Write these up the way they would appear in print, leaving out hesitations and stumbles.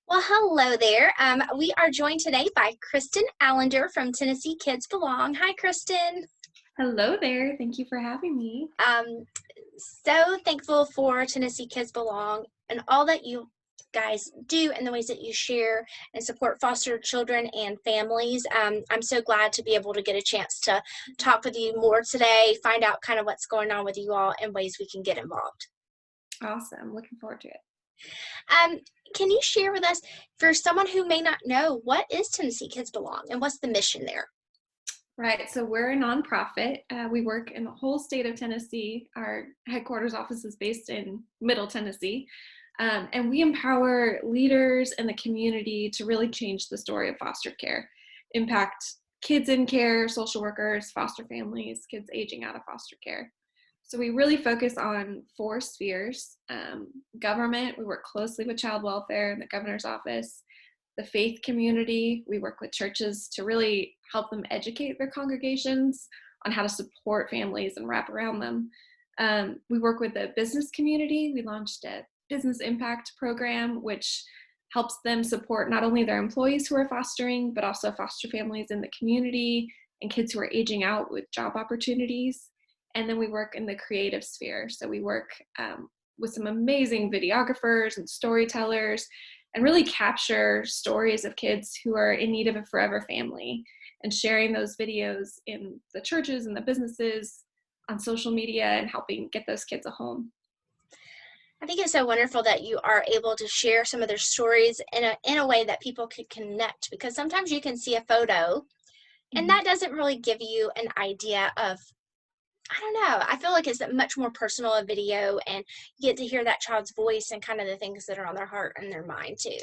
Well, hello there. We are joined today by Kristin Allender from Tennessee Kids Belong. Hi, Kristin. Hello there. Thank you for having me. So thankful for Tennessee Kids Belong and all that you guys do and the ways that you share and support foster children and families. I'm so glad to be able to get a chance to talk with you more today, find out kind of what's going on with you all and ways we can get involved. Awesome. Looking forward to it. Can you share with us, for someone who may not know, what is Tennessee Kids Belong and what's the mission there? Right. So we're a nonprofit. We work in the whole state of Tennessee. Our headquarters office is based in Middle Tennessee. And we empower leaders in the community to really change the story of foster care, impact kids in care, social workers, foster families, kids aging out of foster care. So we really focus on four spheres. Government, we work closely with child welfare and the governor's office. The faith community, we work with churches to really help them educate their congregations on how to support families and wrap around them. We work with the business community. We launched a business impact program, which helps them support not only their employees who are fostering, but also foster families in the community and kids who are aging out with job opportunities. And then we work in the creative sphere. So we work with some amazing videographers and storytellers and really capture stories of kids who are in need of a forever family and sharing those videos in the churches and the businesses on social media and helping get those kids a home. I think it's so wonderful that you are able to share some of their stories in a way that people could connect, because sometimes you can see a photo and that doesn't really give you an idea of, I don't know, I feel like it's much more personal a video, and you get to hear that child's voice and kind of the things that are on their heart and their mind too.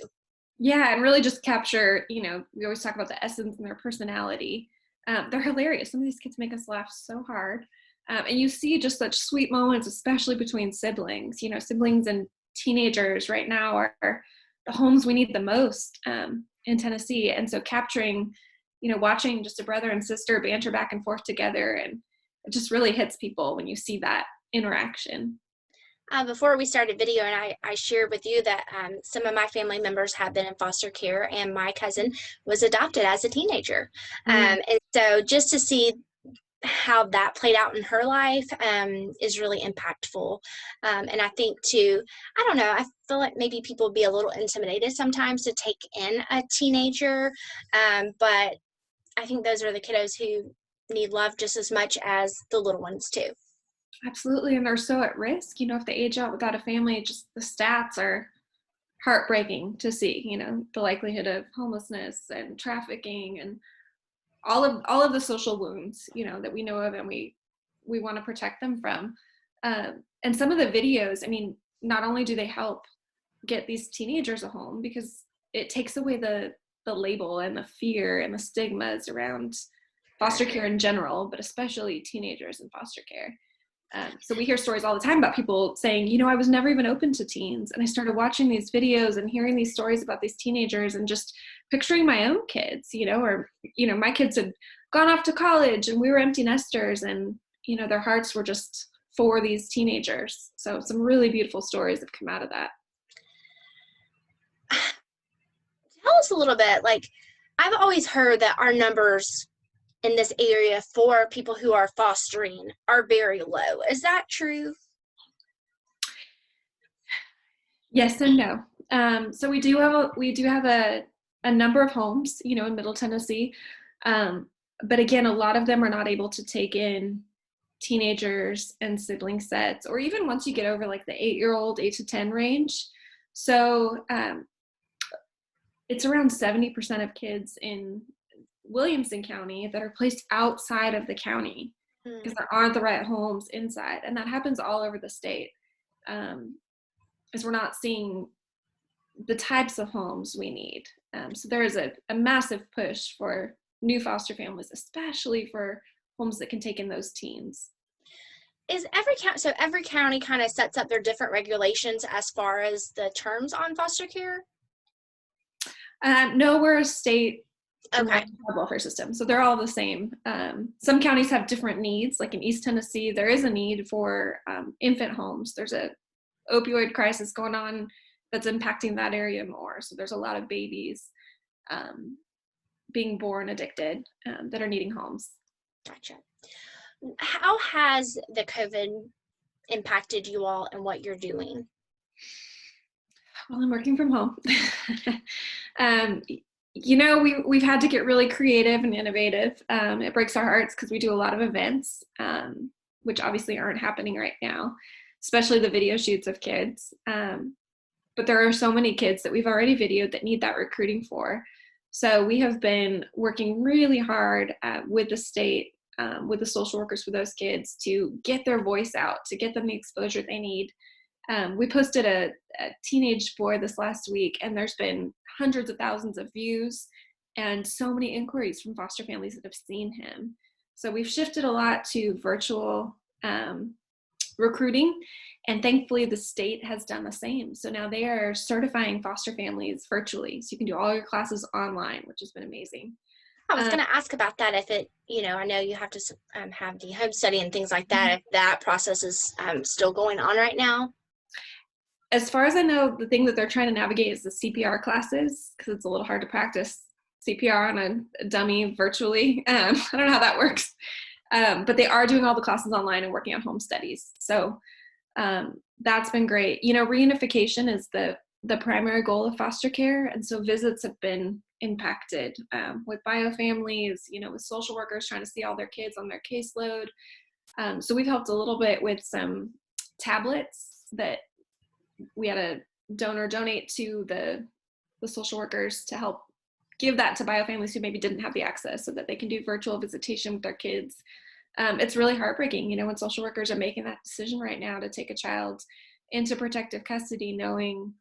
Yeah, and really just capture, we always talk about the essence and their personality. They're hilarious. Some of these kids make us laugh so hard. And you see just such sweet moments, especially between siblings. Siblings and teenagers right now are the homes we need the most in Tennessee. And so capturing, watching just a brother and sister banter back and forth together, and it just really hits people when you see that interaction. Before we started video, and I shared with you that some of my family members have been in foster care, and my cousin was adopted as a teenager. And so just to see how that played out in her life is really impactful. And I think too, I don't know, I feel like maybe people be a little intimidated sometimes to take in a teenager, but I think those are the kiddos who need love just as much as the little ones too. Absolutely, and they're so at risk. If they age out without a family, just the stats are heartbreaking to see. The likelihood of homelessness and trafficking and all of the social wounds, that we know of, and we want to protect them from. And some of the videos, not only do they help get these teenagers a home, because it takes away the label and the fear and the stigmas around foster care in general, but especially teenagers in foster care. So we hear stories all the time about people saying, I was never even open to teens. And I started watching these videos and hearing these stories about these teenagers and just picturing my own kids, or my kids had gone off to college and we were empty nesters, and, their hearts were just for these teenagers. So some really beautiful stories have come out of that. Tell us a little bit, I've always heard that our numbers in this area for people who are fostering are very low. Is that true? Yes and no. So we do have a number of homes, in Middle Tennessee. But again, a lot of them are not able to take in teenagers and sibling sets, or even once you get over like the 8-year-old, 8 to 10 range. So it's around 70% of kids in Williamson County that are placed outside of the county because there aren't the right homes inside. And that happens all over the state, is we're not seeing the types of homes we need. So there is a massive push for new foster families, especially for homes that can take in those teens. Is every county kind of sets up their different regulations as far as the terms on foster care? No, we're a state Okay. welfare system, so they're all the same. Some counties have different needs. Like in East Tennessee, there is a need for infant homes. There's a opioid crisis going on that's impacting that area more. So there's a lot of babies being born addicted that are needing homes. Gotcha. How has the COVID impacted you all and what you're doing? Well, I'm working from home. We've had to get really creative and innovative. It breaks our hearts because we do a lot of events, which obviously aren't happening right now, especially the video shoots of kids. But there are so many kids that we've already videoed that need that recruiting for. So we have been working really hard with the state, with the social workers for those kids to get their voice out, to get them the exposure they need. We posted a teenage boy this last week, and there's been hundreds of thousands of views and so many inquiries from foster families that have seen him. So we've shifted a lot to virtual recruiting, and thankfully the state has done the same. So now they are certifying foster families virtually. So you can do all your classes online, which has been amazing. I was going to ask about that. If it, I know you have to have the home study and things like that, if that process is still going on right now. As far as I know, the thing that they're trying to navigate is the CPR classes, because it's a little hard to practice CPR on a dummy virtually. I don't know how that works. But they are doing all the classes online and working on home studies. So that's been great. Reunification is the primary goal of foster care. And so visits have been impacted with bio families, with social workers trying to see all their kids on their caseload. So we've helped a little bit with some tablets that we had a donor donate to the social workers to help give that to bio families who maybe didn't have the access, so that they can do virtual visitation with their kids. It's really heartbreaking, when social workers are making that decision right now to take a child into protective custody, knowing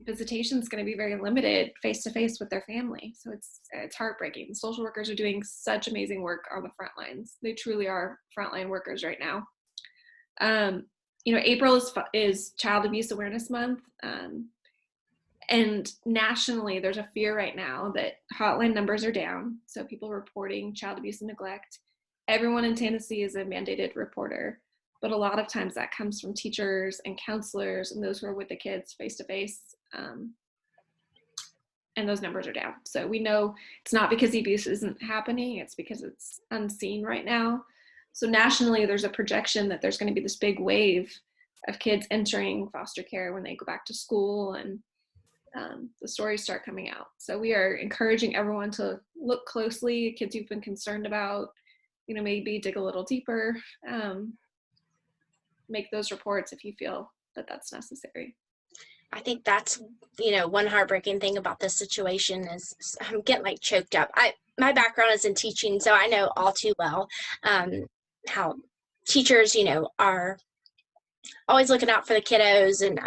visitation is going to be very limited face-to-face with their family. So it's heartbreaking. The social workers are doing such amazing work on the front lines. They truly are frontline workers right now. April is Child Abuse Awareness Month. And nationally, there's a fear right now that hotline numbers are down. So people reporting child abuse and neglect. Everyone in Tennessee is a mandated reporter, but a lot of times that comes from teachers and counselors and those who are with the kids face to face. And those numbers are down. So we know it's not because the abuse isn't happening, it's because it's unseen right now. So nationally, there's a projection that there's going to be this big wave of kids entering foster care when they go back to school, and the stories start coming out. So we are encouraging everyone to look closely, kids you've been concerned about, maybe dig a little deeper, make those reports if you feel that that's necessary. I think that's, one heartbreaking thing about this situation is I'm getting choked up. My background is in teaching, so I know all too well how teachers, are always looking out for the kiddos. And,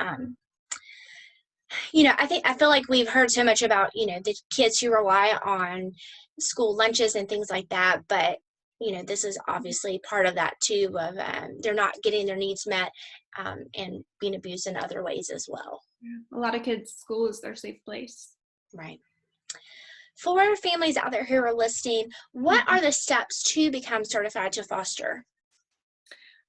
I feel like we've heard so much about, the kids who rely on school lunches and things like that. But, this is obviously part of that too, of they're not getting their needs met and being abused in other ways as well. A lot of kids, school is their safe place. Right. For families out there who are listening, what are the steps to become certified to foster?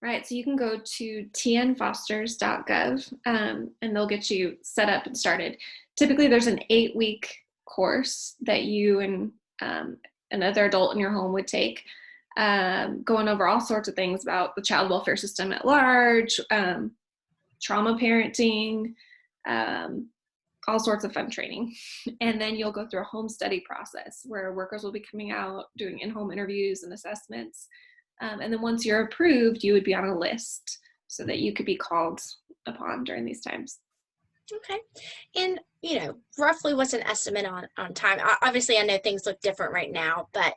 Right, so you can go to tnfosters.gov and they'll get you set up and started. Typically there's an 8-week course that you and another adult in your home would take, going over all sorts of things about the child welfare system at large, trauma parenting, all sorts of fun training. And then you'll go through a home study process where workers will be coming out, doing in-home interviews and assessments. And then once you're approved, you would be on a list so that you could be called upon during these times. Okay. And, roughly what's an estimate on time? Obviously, I know things look different right now, but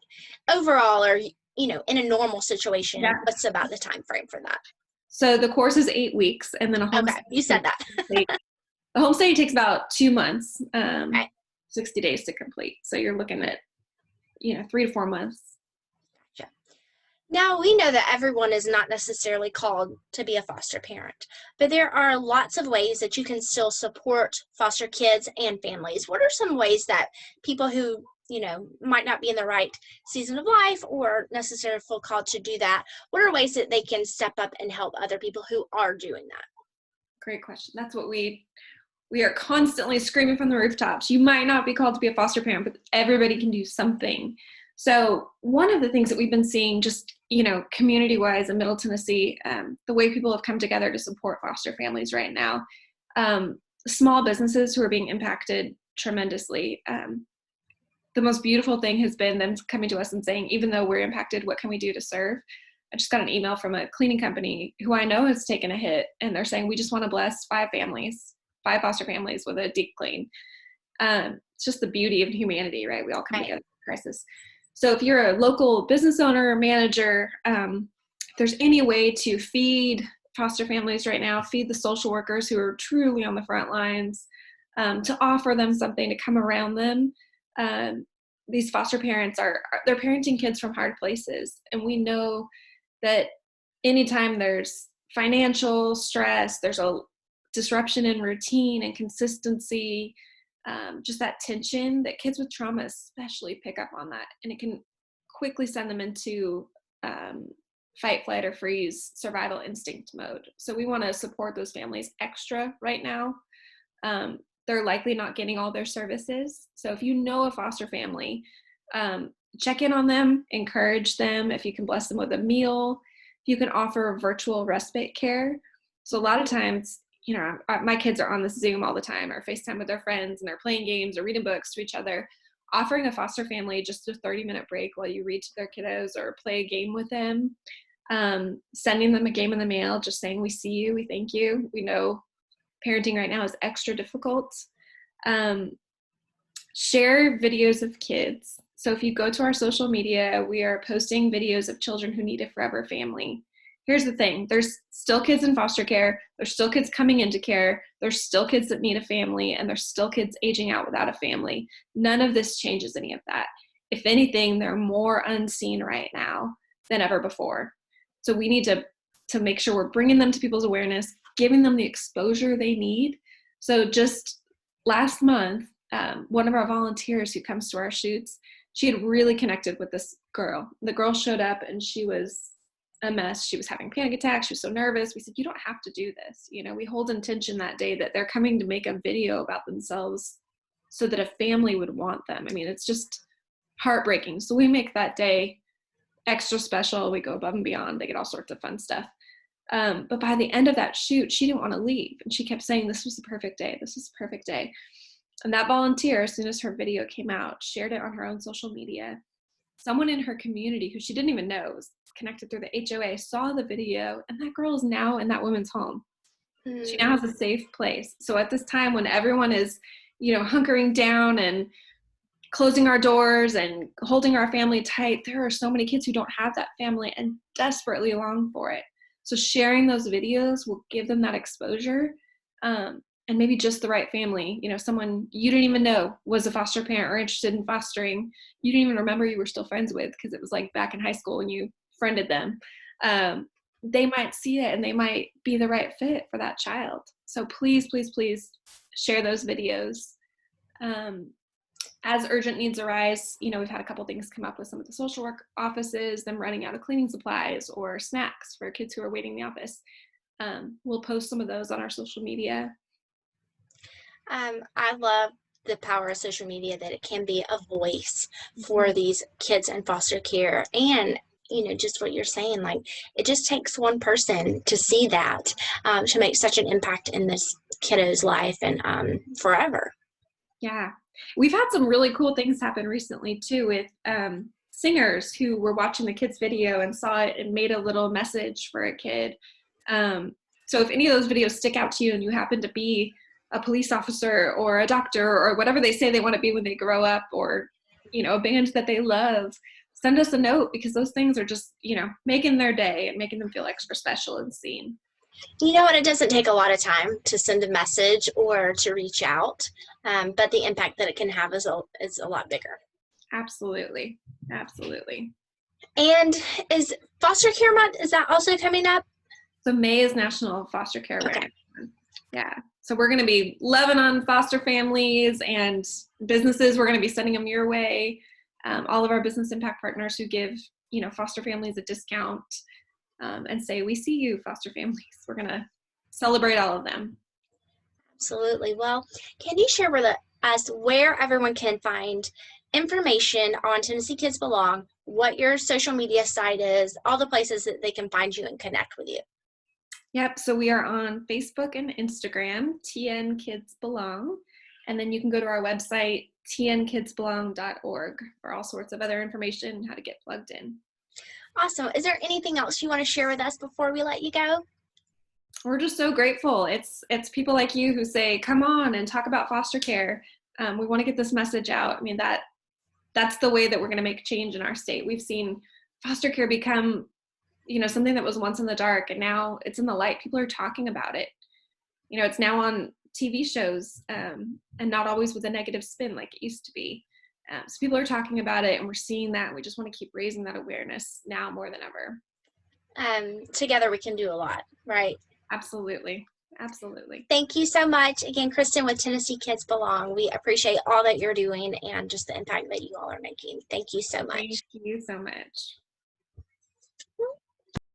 overall, in a normal situation, what's about the time frame for that? So the course is 8 weeks, and then a home study. You said that. A home study takes about 2 months, 60 days to complete. So you're looking at, 3 to 4 months. Gotcha. Now, we know that everyone is not necessarily called to be a foster parent, but there are lots of ways that you can still support foster kids and families. What are some ways that people who, might not be in the right season of life or necessarily feel called to do that, what are ways that they can step up and help other people who are doing that? Great question. That's what we We are constantly screaming from the rooftops. You might not be called to be a foster parent, but everybody can do something. So one of the things that we've been seeing just, community-wise in Middle Tennessee, the way people have come together to support foster families right now, small businesses who are being impacted tremendously. The most beautiful thing has been them coming to us and saying, even though we're impacted, what can we do to serve? I just got an email from a cleaning company who I know has taken a hit, and they're saying, we just want to bless 5 foster families with a deep clean. It's just the beauty of humanity, right? We all come together in crisis. So if you're a local business owner or manager, if there's any way to feed foster families right now, feed the social workers who are truly on the front lines, to offer them something to come around them. These foster parents they're parenting kids from hard places. And we know that anytime there's financial stress, there's a disruption in routine and consistency, just that tension, that kids with trauma especially pick up on that. And it can quickly send them into fight, flight, or freeze survival instinct mode. So we want to support those families extra right now. They're likely not getting all their services. So if you know a foster family, check in on them, encourage them. If you can bless them with a meal, if you can offer virtual respite care. So a lot of times, my kids are on this Zoom all the time or FaceTime with their friends, and they're playing games or reading books to each other. Offering a foster family just a 30-minute break while you read to their kiddos or play a game with them, sending them a game in the mail, just saying, we see you, we thank you. We know parenting right now is extra difficult. Share videos of kids. So if you go to our social media, we are posting videos of children who need a forever family. Here's the thing. There's still kids in foster care. There's still kids coming into care. There's still kids that need a family, and there's still kids aging out without a family. None of this changes any of that. If anything, they're more unseen right now than ever before. So we need to make sure we're bringing them to people's awareness, giving them the exposure they need. So just last month, one of our volunteers who comes to our shoots, she had really connected with this girl. The girl showed up and she was a mess. She was having panic attacks. She was so nervous. We said, you don't have to do this. We hold intention that day that they're coming to make a video about themselves so that a family would want them. I mean, it's just heartbreaking. So we make that day extra special. We go above and beyond. They get all sorts of fun stuff. But by the end of that shoot, she didn't want to leave. And she kept saying, this was the perfect day. This was the perfect day. And that volunteer, as soon as her video came out, shared it on her own social media. Someone in her community who she didn't even know was connected through the HOA saw the video, and that girl is now in that woman's home. She now has a safe place. So at this time when everyone is, hunkering down and closing our doors and holding our family tight, there are so many kids who don't have that family and desperately long for it. So sharing those videos will give them that exposure, and maybe just the right family, someone you didn't even know was a foster parent or interested in fostering. You didn't even remember you were still friends with because it was like back in high school when you friended them. They might see it and they might be the right fit for that child. So please, please, please share those videos. As urgent needs arise, we've had a couple things come up with some of the social work offices, them running out of cleaning supplies or snacks for kids who are waiting in the office. We'll post some of those on our social media. I love the power of social media, that it can be a voice for these kids in foster care. And just what you're saying, like, it just takes one person to see that, to make such an impact in this kiddo's life and forever. Yeah. We've had some really cool things happen recently too with singers who were watching the kids' video and saw it and made a little message for a kid. So if any of those videos stick out to you and you happen to be a police officer or a doctor or whatever they say they want to be when they grow up, or, a band that they love, send us a note, because those things are just, making their day and making them feel extra special and seen. And it doesn't take a lot of time to send a message or to reach out, but the impact that it can have is a lot bigger. Absolutely. Absolutely. And is Foster Care Month, is that also coming up? So May is National Foster Care Awareness Month. Yeah. So we're going to be loving on foster families and businesses. We're going to be sending them your way. All of our business impact partners who give, foster families a discount, and say, we see you, foster families. We're going to celebrate all of them. Absolutely. Well, can you share with us where everyone can find information on Tennessee Kids Belong, what your social media site is, all the places that they can find you and connect with you? Yep, so we are on Facebook and Instagram, TN Kids Belong. And then you can go to our website, tnkidsbelong.org, for all sorts of other information, how to get plugged in. Awesome. Is there anything else you want to share with us before we let you go? We're just so grateful. It's people like you who say, come on and talk about foster care. We want to get this message out. I mean, that's the way that we're going to make change in our state. We've seen foster care become, something that was once in the dark, and now it's in the light. People are talking about it. It's now on TV shows, and not always with a negative spin like it used to be. So people are talking about it, and we're seeing that, and we just want to keep raising that awareness now more than ever. Together we can do a lot, right? Absolutely. Absolutely. Thank you so much. Again, Kristin with Tennessee Kids Belong. We appreciate all that you're doing and just the impact that you all are making. Thank you so much. Thank you so much.